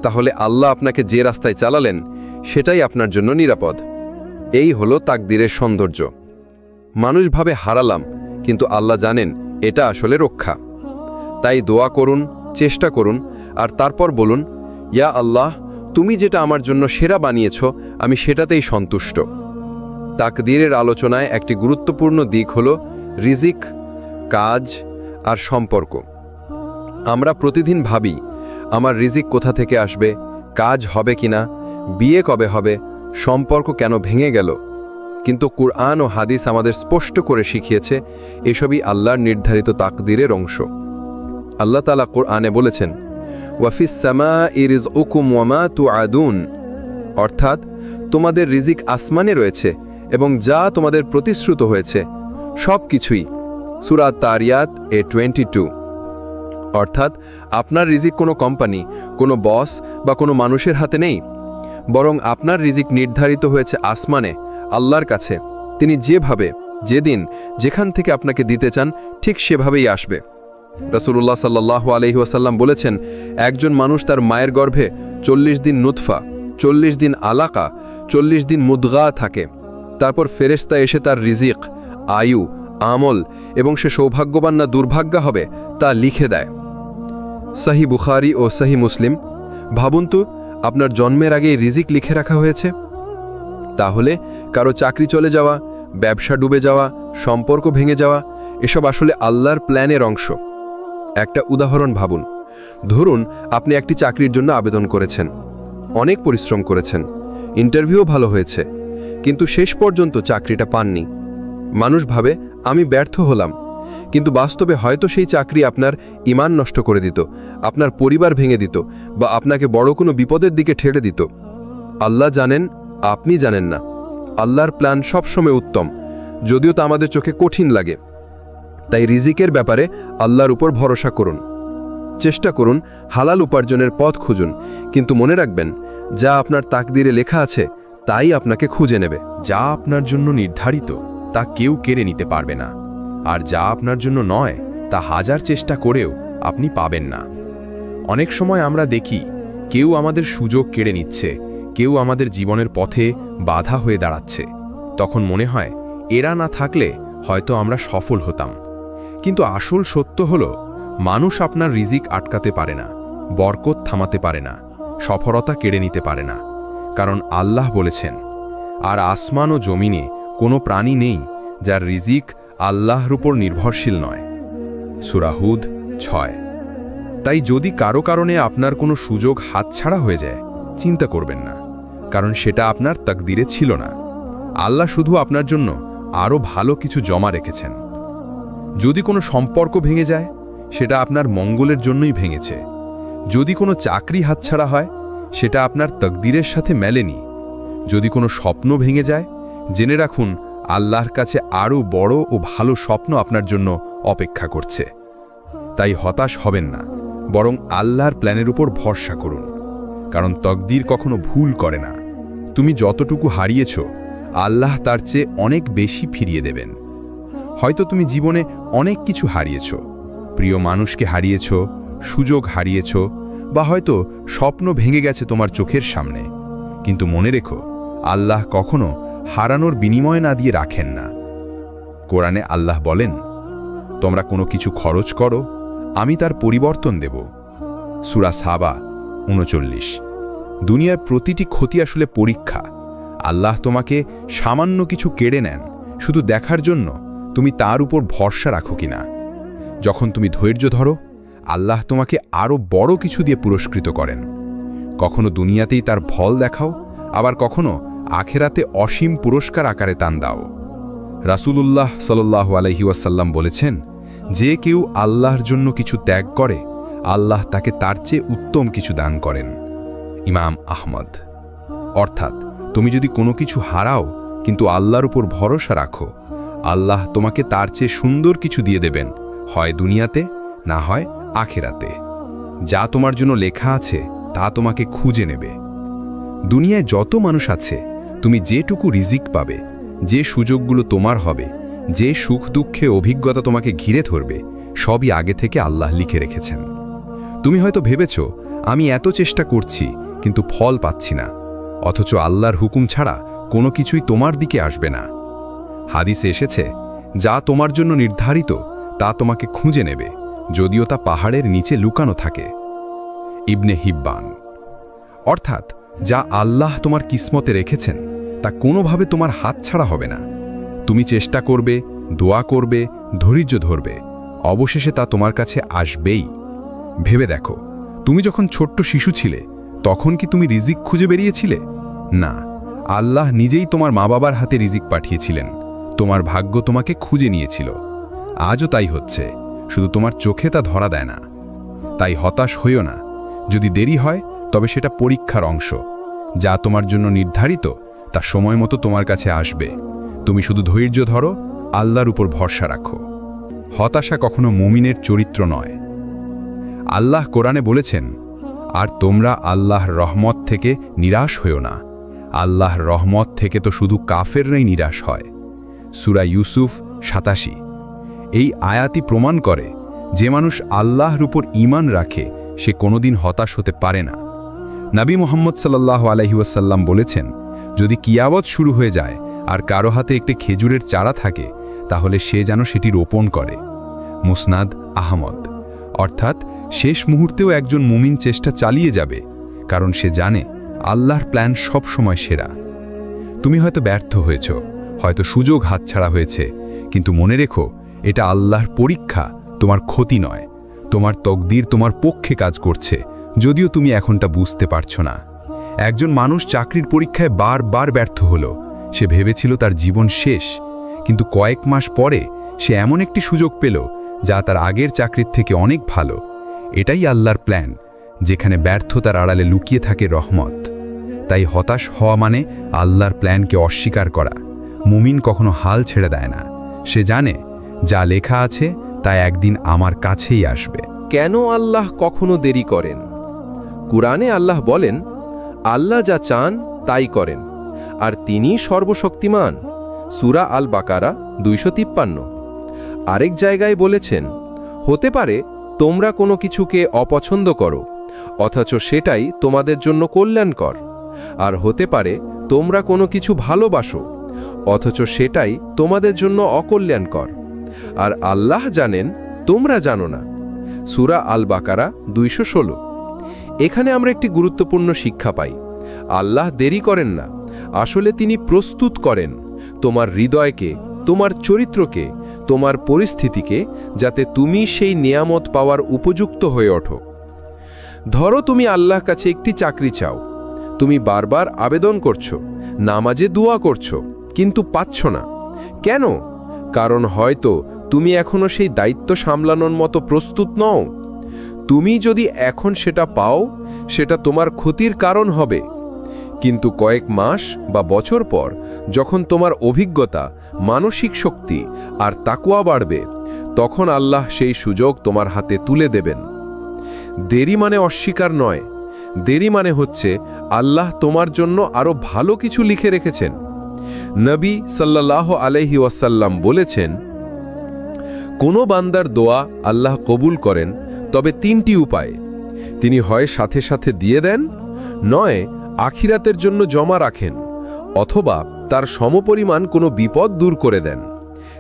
তাহলে আল্লাহ আপনাকে যে রাস্তায় চালালেন সেটাই আপনার জন্য নিরাপদ। এই হলো তাকদীরের সৌন্দর্য। মানুষ ভাবে হারালাম, কিন্তু আল্লাহ জানেন এটা আসলে রক্ষা। তাই দোয়া করুন, চেষ্টা করুন, আর তারপর বলুন, ইয়া আল্লাহ, তুমি যেটা আমার জন্য সেরা বানিয়েছ, আমি সেটাতেই সন্তুষ্ট। তাকদীরের আলোচনায় একটি গুরুত্বপূর্ণ দিক হল রিজিক, কাজ আর সম্পর্ক। আমরা প্রতিদিন ভাবি, আমার রিজিক কোথা থেকে আসবে, কাজ হবে কিনা, বিয়ে কবে হবে, সম্পর্ক কেন ভেঙে গেল। কিন্তু কুরআন ও হাদিস আমাদের স্পষ্ট করে শিখিয়েছে এসবই আল্লাহর নির্ধারিত তাকদীরের অংশ। আল্লাহ তাআলা কুরআনে বলেছেন, ওয়াফিস সামাই রিজকুকুম ওয়া মা তুআদুন, অর্থাৎ তোমাদের রিজিক আসমানে রয়েছে এবং যা তোমাদের প্রতিশ্রুত হয়েছে সব কিছুই। সূরা তারিয়াত 22। অর্থাৎ আপনার রিজিক কোনো কোম্পানি, কোনো বস বা কোনো মানুষের হাতে নেই, বরং আপনার রিজিক নির্ধারিত হয়েছে আসমানে, আল্লাহর কাছে। তিনি যেভাবে, যেদিন, যেখান থেকে আপনাকে দিতে চান ঠিক সেভাবেই আসবে। রাসূলুল্লাহ সাল্লাল্লাহু আলাইহি ওয়াসাল্লাম বলেছেন, একজন মানুষ তার মায়ের গর্ভে 40 দিন নুতফা, 40 দিন আলাকা, 40 দিন মুদগা থাকে। তারপর ফেরেশতা এসে তার রিজিক, আয়ু, আমল এবং সে সৌভাগ্যবান না দুর্ভাগ্য হবে তা লিখে দেয়। সহিহ বুখারী ও সহিহ মুসলিম। ভাবুন তো, আপনার জন্মের আগেই রিজিক লিখে রাখা হয়েছে। তাহলে কারো চাকরি চলে যাওয়া, ব্যবসা ডুবে যাওয়া, সম্পর্ক ভেঙে যাওয়া, এসব আসলে আল্লাহর প্ল্যানের অংশ। একটা উদাহরণ ভাবুন। ধরুন আপনি একটি চাকরির জন্য আবেদন করেছেন, অনেক পরিশ্রম করেছেন, ইন্টারভিউ ভালো হয়েছে, কিন্তু শেষ পর্যন্ত চাকরিটা পাননি। মানুষ ভাবে আমি ব্যর্থ হলাম, কিন্তু বাস্তবে হয়তো সেই চাকরি আপনার ঈমান নষ্ট করে দিত, আপনার পরিবার ভেঙে দিত, বা আপনাকে বড় কোনো বিপদের দিকে ঠেলে দিত। আল্লাহ জানেন, আপনি জানেন না। আল্লাহর প্ল্যান সবসময় উত্তম, যদিও তা আমাদের চোখে কঠিন লাগে। তাই রিজিকের ব্যাপারে আল্লাহর উপর ভরসা করুন। চেষ্টা করুন হালাল উপার্জনের পথ খুঁজুন, কিন্তু মনে রাখবেন, যা আপনার তাকদীরে লেখা আছে তাই আপনাকে খুঁজে নেবে। যা আপনার জন্য নির্ধারিত তা কেউ কেড়ে নিতে পারবে না, আর যা আপনার জন্য নয় তা হাজার চেষ্টা করেও আপনি পাবেন না। অনেক সময় আমরা দেখি কেউ আমাদের সুযোগ কেড়ে নিচ্ছে, কেউ আমাদের জীবনের পথে বাধা হয়ে দাঁড়াচ্ছে। তখন মনে হয় এরা না থাকলে হয়তো আমরা সফল হতাম। কিন্তু আসল সত্য হলো, মানুষ আপনার রিজিক আটকাতে পারে না, বরকত থামাতে পারে না, সফলতা কেড়ে নিতে পারে না। কারণ আল্লাহ বলেছেন, আর আসমান ও জমিনে কোনো প্রাণী নেই যার রিজিক আল্লাহর উপর নির্ভরশীল নয়। সূরা হুদ 6। তাই যদি কারো কারণে আপনার কোনো সুযোগ হাতছাড়া হয়ে যায়, চিন্তা করবেন না, কারণ সেটা আপনার তাকদীরে ছিল না। আল্লাহ শুধু আপনার জন্য আরও ভালো কিছু জমা রেখেছেন। যদি কোনো সম্পর্ক ভেঙে যায়, সেটা আপনার মঙ্গলের জন্যই ভেঙেছে। যদি কোনো চাকরি হাতছাড়া হয়, সেটা আপনার তাকদীরের সাথে মেলেনি। যদি কোনো স্বপ্ন ভেঙে যায়, জেনে রাখুন আল্লাহর কাছে আরও বড় ও ভালো স্বপ্ন আপনার জন্য অপেক্ষা করছে। তাই হতাশ হবেন না, বরং আল্লাহর প্ল্যানের উপর ভরসা করুন, কারণ তকদির কখনো ভুল করে না। তুমি যতটুকু হারিয়েছ, আল্লাহ তার চেয়ে অনেক বেশি ফিরিয়ে দেবেন। হয়তো তুমি জীবনে অনেক কিছু হারিয়েছ, প্রিয় মানুষকে হারিয়েছ, সুযোগ হারিয়েছ, বা হয়তো স্বপ্ন ভেঙে গেছে তোমার চোখের সামনে। কিন্তু মনে রেখো, আল্লাহ কখনো হারানোর বিনিময় না দিয়ে রাখেন না। কোরআনে আল্লাহ বলেন, তোমরা কোনো কিছু খরচ করো, আমি তার পরিবর্তন দেব। সূরা সাবা 39। দুনিয়ার প্রতিটি ক্ষতি আসলে পরীক্ষা। আল্লাহ তোমাকে সামান্য কিছু কেড়ে নেন শুধু দেখার জন্য তুমি তার উপর ভরসা রাখো কিনা। যখন তুমি ধৈর্য ধরো, আল্লাহ তোমাকে আরও বড় কিছু দিয়ে পুরস্কৃত করেন। কখনো দুনিয়াতেই তার ফল দেখাও, আবার কখনো আখেরাতে অসীম পুরস্কার আকারে দান দাও। রাসূলুল্লাহ সাল্লাল্লাহু আলাইহি ওয়াসাল্লাম বলেছেন, যে কেউ আল্লাহর জন্য কিছু ত্যাগ করে, আল্লাহ তাকে তার চেয়ে উত্তম কিছু দান করেন। ইমাম আহমদ। অর্থাৎ তুমি যদি কোনো কিছু হারাও কিন্তু আল্লাহর উপর ভরসা রাখো, আল্লাহ তোমাকে তার চেয়ে সুন্দর কিছু দিয়ে দেবেন, হয় দুনিয়াতে, না হয় আখেরাতে। যা তোমার জন্য লেখা আছে তা তোমাকে খুঁজে নেবে। দুনিয়ায় যত মানুষ আছে, তুমি যেটুকু রিজিক পাবে, যে সুযোগগুলো তোমার হবে, যে সুখ দুঃখে অভিজ্ঞতা তোমাকে ঘিরে ধরবে, সবই আগে থেকে আল্লাহ লিখে রেখেছেন। তুমি হয়তো ভেবেছ, আমি এত চেষ্টা করছি কিন্তু ফল পাচ্ছি না, অথচ আল্লাহর হুকুম ছাড়া কোনো কিছুই তোমার দিকে আসবে না। হাদিসে এসেছে, যা তোমার জন্য নির্ধারিত তা তোমাকে খুঁজে নেবে, যদিও তা পাহাড়ের নিচে লুকানো থাকে। ইবনে হিব্বান। অর্থাৎ যা আল্লাহ তোমার কিসমতে রেখেছেন তা কোনোভাবে তোমার হাতছাড়া হবে না। তুমি চেষ্টা করবে, দোয়া করবে, ধৈর্য ধরবে, অবশেষে তা তোমার কাছে আসবেই। ভেবে দেখো, তুমি যখন ছোট্ট শিশু ছিলে তখন কি তুমি রিজিক খুঁজে বেরিয়েছিলে? না, আল্লাহ নিজেই তোমার মা বাবার হাতে রিজিক পাঠিয়েছিলেন। তোমার ভাগ্য তোমাকে খুঁজে নিয়েছিল। আজও তাই হচ্ছে, শুধু তোমার চোখে তা ধরা দেয় না। তাই হতাশ হইও না। যদি দেরি হয় তবে সেটা পরীক্ষার অংশ। যা তোমার জন্য নির্ধারিত তা সময় মতো তোমার কাছে আসবে। তুমি শুধু ধৈর্য ধরো, আল্লাহর উপর ভরসা রাখো। হতাশা কখনো মুমিনের চরিত্র নয়। আল্লাহ কোরআনে বলেছেন, আর তোমরা আল্লাহর রহমত থেকে নিরাশ হইও না। আল্লাহর রহমত থেকে তো শুধু কাফেররাই নিরাশ হয়। সূরা ইউসুফ 87। এই আয়াতই প্রমাণ করে যে মানুষ আল্লাহর উপর ঈমান রাখে সে কোনোদিন হতাশ হতে পারে না। নবী মুহাম্মদ সাল্লাল্লাহু আলাইহি ওয়াসাল্লাম বলেছেন, যদি কিয়ামত শুরু হয়ে যায় আর কারো হাতে একটি খেজুরের চারা থাকে তাহলে সে যেন সেটি রোপণ করে। মুসনাদ আহমদ। অর্থাৎ শেষ মুহূর্তেও একজন মুমিন চেষ্টা চালিয়ে যাবে, কারণ সে জানে আল্লাহর প্ল্যান সব সময় সেরা। তুমি হয়তো ব্যর্থ হয়েছ, হয়তো সুযোগ হাতছাড়া হয়েছে, কিন্তু মনে রেখো, এটা আল্লাহর পরীক্ষা, তোমার ক্ষতি নয়। তোমার তকদির তোমার পক্ষে কাজ করছে, যদিও তুমি এখনটা বুঝতে পারছো না। একজন মানুষ চাকরির পরীক্ষায় বারবার ব্যর্থ হলো। সে ভেবেছিল তার জীবন শেষ, কিন্তু কয়েক মাস পরে সে এমন একটি সুযোগ পেল যা তার আগের চাকরির থেকে অনেক ভালো। এটাই আল্লাহর প্ল্যান, যেখানে ব্যর্থতার আড়ালে লুকিয়ে থাকে রহমত। তাই হতাশ হওয়া মানে আল্লাহর প্ল্যানকে অস্বীকার করা। মুমিন কখনো হাল ছেড়ে দেয় না। সে জানে যা লেখা আছে তা একদিন আমার কাছেই আসবে। কেন আল্লাহ কখনো দেরি করেন? কুরআনে আল্লাহ বলেন, আল্লাহ যা চান তাই করেন, আর তিনি সর্বশক্তিমান। সূরা আল বাকারা 253। আরেক জায়গায় বলেছেন, হতে পারে তোমরা কোনো কিছুকে অপছন্দ করো, অথচ সেটাই তোমাদের জন্য কল্যাণকর। আর হতে পারে তোমরা কোনো কিছু ভালোবাসো, অথচ সেটাই তোমাদের জন্য অকল্যাণকর। আর আল্লাহ জানেন, তোমরা জানো না। সূরা আল বাকারা 216। এখানে আমরা একটি গুরুত্বপূর্ণ শিক্ষা পাই। আল্লাহ দেরি করেন না, আসলে তিনি প্রস্তুত করেন তোমার হৃদয়কে, তোমার চরিত্রকে, তোমার পরিস্থিতিকে, যাতে তুমি সেই নিয়ামত পাওয়ার উপযুক্ত হয়ে ওঠো। ধরো তুমি আল্লাহর কাছে একটি চাকরি চাও। তুমি বারবার আবেদন করছো, নামাজে দোয়া করছো, কিন্তু পাচ্ছ না। কেন? কারণ হয়তো তুমি এখনো সেই দায়িত্ব সামলানোর মতো প্রস্তুত নও। তুমি যদি এখন সেটা পাও, সেটা তোমার ক্ষতির কারণ হবে। কিন্তু কয়েক মাস বা বছর পর যখন তোমার অভিজ্ঞতা, মানসিক শক্তি আর তাকওয়া বাড়বে, তখন আল্লাহ সেই সুযোগ তোমার হাতে তুলে দেবেন। দেরি মানে অস্বীকার নয়। দেরি মানে হচ্ছে আল্লাহ তোমার জন্য আরো ভালো কিছু লিখে রেখেছেন। নবী সাল্লাল্লাহু আলাইহি ওয়াসাল্লাম বলেছেন, কোনো বান্দার দোয়া আল্লাহ কবুল করেন তবে 3টি উপায়ে। তিনি হয় সাথে সাথে দিয়ে দেন, নয় আখিরাতের জন্য জমা রাখেন, অথবা তার সমপরিমাণ কোনো বিপদ দূর করে দেন।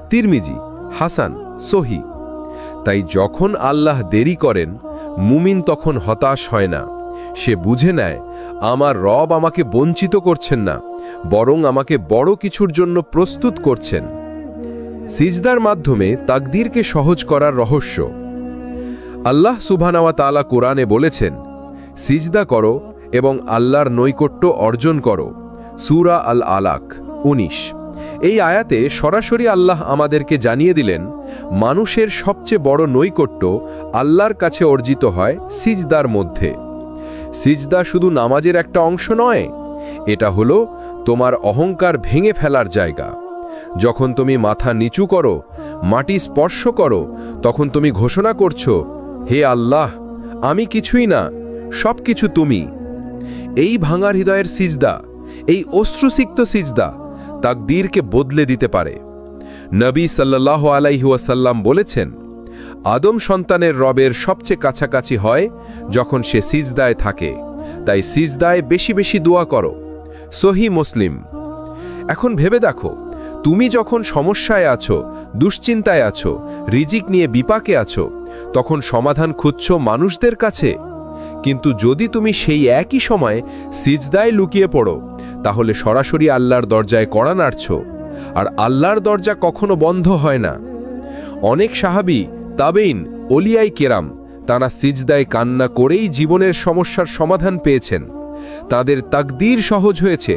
তিরমিজি, হাসান, সহি। তাই যখন আল্লাহ দেরি করেন, মুমিন তখন হতাশ হয় না। সে বুঝে নেয়, আমার রব আমাকে বঞ্চিত করছেন না, বরং আমাকে বড় কিছুর জন্য প্রস্তুত করছেন। সিজদার মাধ্যমে তাকদীরকে সহজ করার রহস্য। আল্লাহ সুবহানাহু ওয়া তাআলা কোরআনে বলেছেন, সিজদা করো এবং আল্লাহর নৈকট্য অর্জন করো। সূরা আল আলাক 19। এই আয়াতে সরাসরি আল্লাহ আমাদেরকে জানিয়ে দিলেন, মানুষের সবচেয়ে বড় নৈকট্য আল্লাহর কাছে অর্জিত হয় সিজদার মধ্যে। সিজদা শুধু নামাজের একটা অংশ নয়, এটা হলো তোমার অহংকার ভেঙে ফেলার জায়গা। যখন তুমি মাথা নিচু করো, মাটি স্পর্শ করো, তখন তুমি ঘোষণা করছো, হে আল্লাহ, আমি কিছুই না, সব কিছু তুমি। এই ভাঙার হৃদয়ের সিজদা, এই অশ্রুসিক্ত সিজদা তাকদীরকে বদলে দিতে পারে। নবী সাল্লাল্লাহু আলাইহি ওয়াসাল্লাম বলেছেন, আদম সন্তানের রবের সবচেয়ে কাছাকাছি হয় যখন সে সিজদায় থাকে। তাই সিজদায় বেশি বেশি দোয়া করো। সহি মুসলিম। এখন ভেবে দেখো, তুমি যখন সমস্যায় আছো, দুশ্চিন্তায় আছো, রিজিক নিয়ে বিপাকে আছো, তখন সমাধান খুঁজছো মানুষদের কাছে। কিন্তু যদি তুমি সেই একই সময়ে সিজদায় লুকিয়ে পড়ো, তাহলে সরাসরি আল্লাহর দরজায় কড়া নাড়ছ, আর আল্লাহর দরজা কখনো বন্ধ হয় না। অনেক সাহাবী, তাবেইন, ওলিয়াই কেরাম তারা সিজদায় কান্না করেই জীবনের সমস্যার সমাধান পেয়েছেন। তাদের তাকদীর সহজ হয়েছে,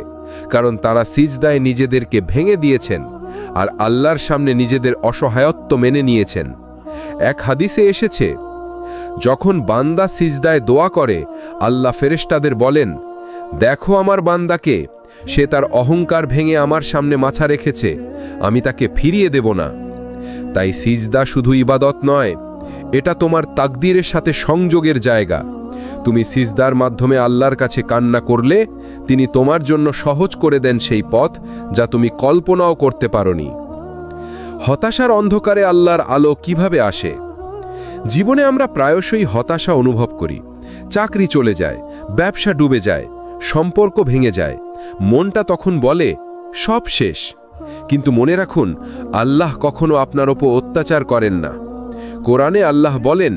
কারণ তারা সিজদায় নিজেদেরকে ভেঙে দিয়েছেন আর আল্লাহর সামনে নিজেদের অসহায়ত্ব মেনে নিয়েছেন। এক হাদিসে এসেছে, যখন বান্দা সিজদায় দোয়া করে, আল্লাহ ফেরেশতাদের বলেন, দেখো আমার বান্দাকে, সে তার অহংকার ভেঙে আমার সামনে মাথা রেখেছে, আমি তাকে ফিরিয়ে দেব না। তাই সিজদা শুধু ইবাদত নয়, এটা তোমার তাকদীরের সাথে সংযোগের জায়গা। তুমি সিজদার মাধ্যমে আল্লাহর কাছে কান্না করলে তিনি তোমার জন্য সহজ করে দেন সেই পথ যা তুমি কল্পনাও করতে পারোনি। হতাশার অন্ধকারে আল্লাহর আলো কিভাবে আসে? জীবনে আমরা প্রায়শই হতাশা অনুভব করি। চাকরি চলে যায়, ব্যবসা ডুবে যায়, সম্পর্ক ভেঙে যায়। মনটা তখন বলে সব শেষ। কিন্তু মনে রাখুন, আল্লাহ কখনো আপনার ওপর অত্যাচার করেন না। কোরআনে আল্লাহ বলেন,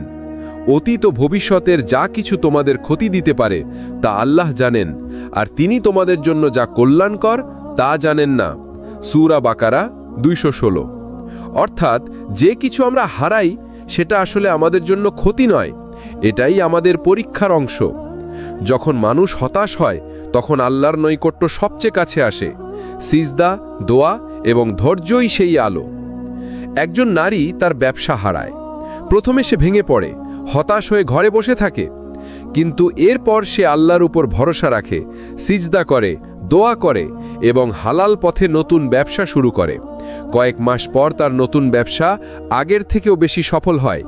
অতীত ও ভবিষ্যতের যা কিছু তোমাদের ক্ষতি দিতে পারে তা আল্লাহ জানেন, আর তিনি তোমাদের জন্য যা কল্যাণকর তা জানেন না। সূরা বাকারা 216। অর্থাৎ যে কিছু আমরা হারাই সেটা আসলে আমাদের জন্য ক্ষতি নয়, এটাই আমাদের পরীক্ষার অংশ। যখন মানুষ হতাশ হয়, তখন আল্লাহর নৈকট্য সবচেয়ে কাছে আসে। সিজদা, দোয়া এবং ধৈর্যই সেই আলো। একজন নারী তার ব্যবসা হারায়। প্রথমে সে ভেঙে পড়ে, হতাশ হয়ে ঘরে বসে থাকে। কিন্তু এরপর সে আল্লাহর উপর ভরসা রাখে, সিজদা করে, দোয়া করে এবং হালাল পথে নতুন ব্যবসা শুরু করে। কয়েক মাস পর তার নতুন ব্যবসা আগের থেকেও বেশি সফল হয়।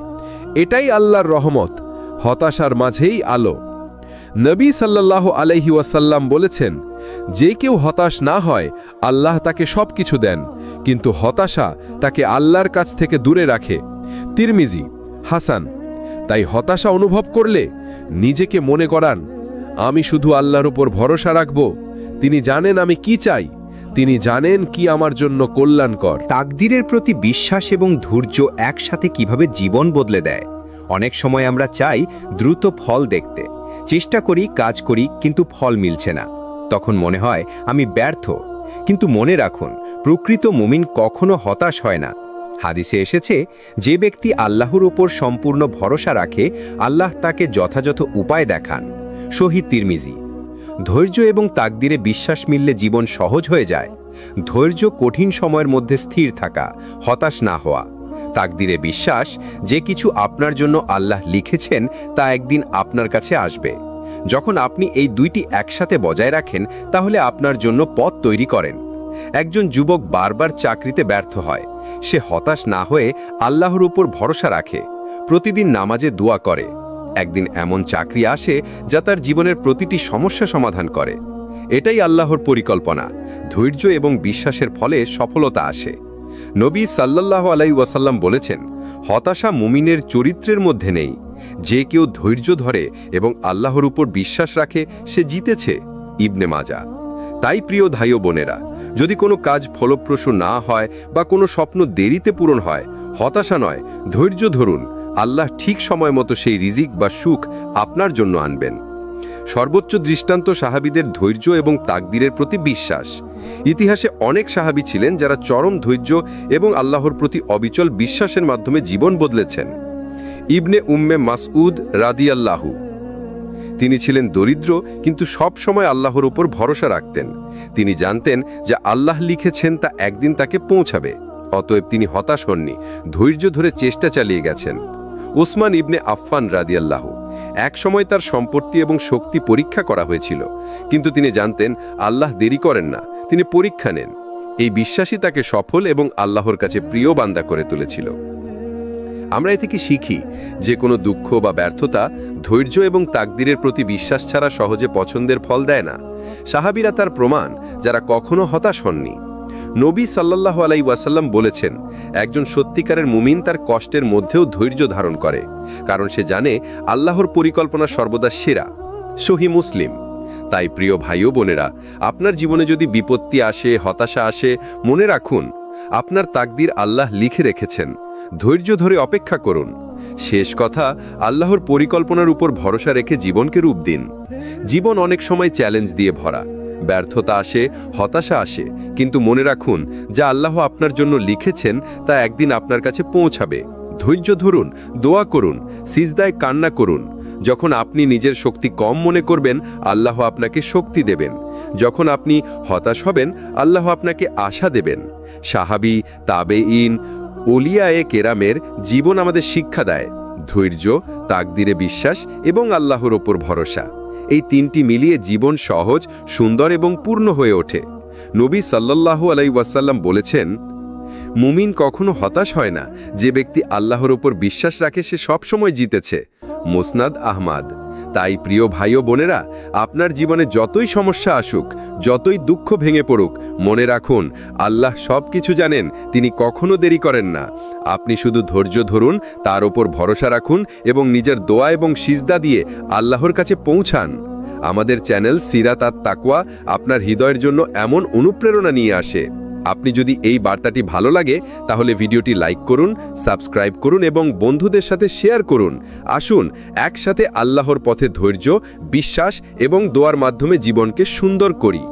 এটাই আল্লাহর রহমত, হতাশার মাঝেই আলো। নবী সাল্লাল্লাহু আলাইহি ওয়াসাল্লাম বলেছেন, যে কেউ হতাশ না হয় আল্লাহ তাকে সবকিছু দেন, কিন্তু হতাশা তাকে আল্লাহর কাছ থেকে দূরে রাখে। তিরমিজি, হাসান। তাই হতাশা অনুভব করলে নিজেকে মনে করান, আমি শুধু আল্লাহর উপর ভরসা রাখব। তিনি জানেন আমি কি চাই, তিনি জানেন কি আমার জন্য কল্যাণকর। তাকদীরের প্রতি বিশ্বাস এবং ধৈর্য একসাথে কিভাবে জীবন বদলে দেয়। অনেক সময় আমরা চাই দ্রুত ফল দেখতে, চেষ্টা করি, কাজ করি, কিন্তু ফল মিলছে না। তখন মনে হয় আমি ব্যর্থ। কিন্তু মনে রাখুন, প্রকৃত মুমিন কখনো হতাশ হয় না। হাদিসে এসেছে, যে ব্যক্তি আল্লাহর উপর সম্পূর্ণ ভরসা রাখে, আল্লাহ তাকে যথাযথ উপায় দেখান। সহিহ তিরমিজি। ধৈর্য এবং তাকদীরে বিশ্বাস মিললে জীবন সহজ হয়ে যায়। ধৈর্য কঠিন সময়ের মধ্যে স্থির থাকা, হতাশ না হওয়া। তাকদীরে বিশ্বাস, যে কিছু আপনার জন্য আল্লাহ লিখেছেন তা একদিন আপনার কাছে আসবে। যখন আপনি এই দুইটি একসাথে বজায় রাখেন, তাহলে আপনার জন্য পথ তৈরি করেন। একজন যুবক বারবার চাকরিতে ব্যর্থ হয়। সে হতাশ না হয়ে আল্লাহর উপর ভরসা রাখে, প্রতিদিন নামাজে দোয়া করে। একদিন এমন চাকরি আসে যা তার জীবনের প্রতিটি সমস্যা সমাধান করে। এটাই আল্লাহর পরিকল্পনা। ধৈর্য এবং বিশ্বাসের ফলে সফলতা আসে। নবী সাল্লাল্লাহু আলাইহি ওয়াসাল্লাম বলেছেন, হতাশা মুমিনের চরিত্রের মধ্যে নেই। যে কেউ ধৈর্য ধরে এবং আল্লাহর উপর বিশ্বাস রাখে, সে জিতেছে। ইবনে মাজা। তাই প্রিয় ভাই ও বোনেরা, যদি কোনো কাজ ফলপ্রসূ না হয় বা কোনো স্বপ্ন দেরিতে পূরণ হয়, হতাশা নয়, ধৈর্য ধরুন। আল্লাহ ঠিক সময় মতো সেই রিজিক বা সুখ আপনার জন্য আনবেন। সর্বোচ্চ দৃষ্টান্ত সাহাবীদের ধৈর্য এবং তাকদীরের প্রতি বিশ্বাস। ইতিহাসে অনেক সাহাবী ছিলেন যারা চরম ধৈর্য এবং আল্লাহর প্রতি অবিচল বিশ্বাসের মাধ্যমে জীবন বদলেছেন। ইবনে উম্মে মাসউদ রাদিয়াল্লাহু। তিনি ছিলেন দরিদ্র, কিন্তু সব সময় আল্লাহর উপর ভরসা রাখতেন। তিনি জানতেন যে আল্লাহ লিখেছেন তা একদিন তাকে পৌঁছাবে। অতএব তিনি হতাশ হননি, ধৈর্য ধরে চেষ্টা চালিয়ে গেছেন। ওসমান ইবনে আফফান রাদিয়াল্লাহু। এক সময় তার সম্পত্তি এবং শক্তি পরীক্ষা করা হয়েছিল, কিন্তু তিনি জানতেন আল্লাহ দেরি করেন না, তিনি পরীক্ষা নেন। এই বিশ্বাসই তাকে সফল এবং আল্লাহর কাছে প্রিয় বান্দা করে তুলেছিল। আমরা এ থেকে শিখি যে কোনো দুঃখ বা ব্যর্থতা ধৈর্য এবং তাকদীরের প্রতি বিশ্বাস ছাড়া সহজে পছন্দের ফল দেয় না। সাহাবীরা তার প্রমাণ, যারা কখনো হতাশ হননি। নবী সাল্লাল্লাহু আলাইহি ওয়াসাল্লাম বলেছেন, একজন সত্যিকারের মুমিন তার কষ্টের মধ্যেও ধৈর্য ধারণ করে, কারণ সে জানে আল্লাহর পরিকল্পনা সর্বদা সেরা। সহিহ মুসলিম। তাই প্রিয় ভাই ও বোনেরা, আপনার জীবনে যদি বিপত্তি আসে, হতাশা আসে, মনে রাখুন আপনার তাকদির আল্লাহ লিখে রেখেছেন। ধৈর্য ধরে অপেক্ষা করুন। শেষ কথা, আল্লাহর পরিকল্পনার উপর ভরসা রেখে জীবনকে রূপ দিন। জীবন অনেক সময় চ্যালেঞ্জ দিয়ে ভরা, ব্যর্থতা আসে, হতাশা আসে, কিন্তু মনে রাখুন যা আল্লাহ আপনার জন্য লিখেছেন তা একদিন আপনার কাছে পৌঁছাবে। ধৈর্য ধরুন, দোয়া করুন, সিজদায় কান্না করুন। যখন আপনি নিজের শক্তি কম মনে করবেন, আল্লাহ আপনাকে শক্তি দেবেন। যখন আপনি হতাশ হবেন, আল্লাহ আপনাকে আশা দেবেন। সাহাবী, তাবেঈন, ওলিয়ায়ে কেরামের জীবন আমাদের শিক্ষা দেয় ধৈর্য, তাকদিরে বিশ্বাস এবং আল্লাহর ওপর ভরসা। এই তিনটি মিলিয়ে জীবন সহজ, সুন্দর এবং পূর্ণ হয়ে ওঠে। নবী সাল্লাল্লাহু আলাইহি ওয়াসাল্লাম বলেছেন, মুমিন কখনো হতাশ হয় না। যে ব্যক্তি আল্লাহর ওপর বিশ্বাস রাখে সে সবসময় জিতেছে। মুসনাদ আহমদ। তাই প্রিয় ভাই ও বোনেরা, আপনার জীবনে যতই সমস্যা আসুক, যতই দুঃখ ভেঙে পড়ুক, মনে রাখুন আল্লাহ সব কিছু জানেন, তিনি কখনো দেরি করেন না। আপনি শুধু ধৈর্য ধরুন, তার ওপর ভরসা রাখুন এবং নিজের দোয়া এবং সিজদা দিয়ে আল্লাহর কাছে পৌঁছান। আমাদের চ্যানেল সিরাত আত তাকওয়া আপনার হৃদয়ের জন্য এমন অনুপ্রেরণা নিয়ে আসে। আপনি যদি এই বার্তাটি ভালো লাগে তাহলে ভিডিওটি লাইক করুন, সাবস্ক্রাইব করুন এবং বন্ধুদের সাথে শেয়ার করুন। আসুন একসাথে আল্লাহর পথে ধৈর্য, বিশ্বাস এবং দোয়ার মাধ্যমে জীবনকে সুন্দর করি।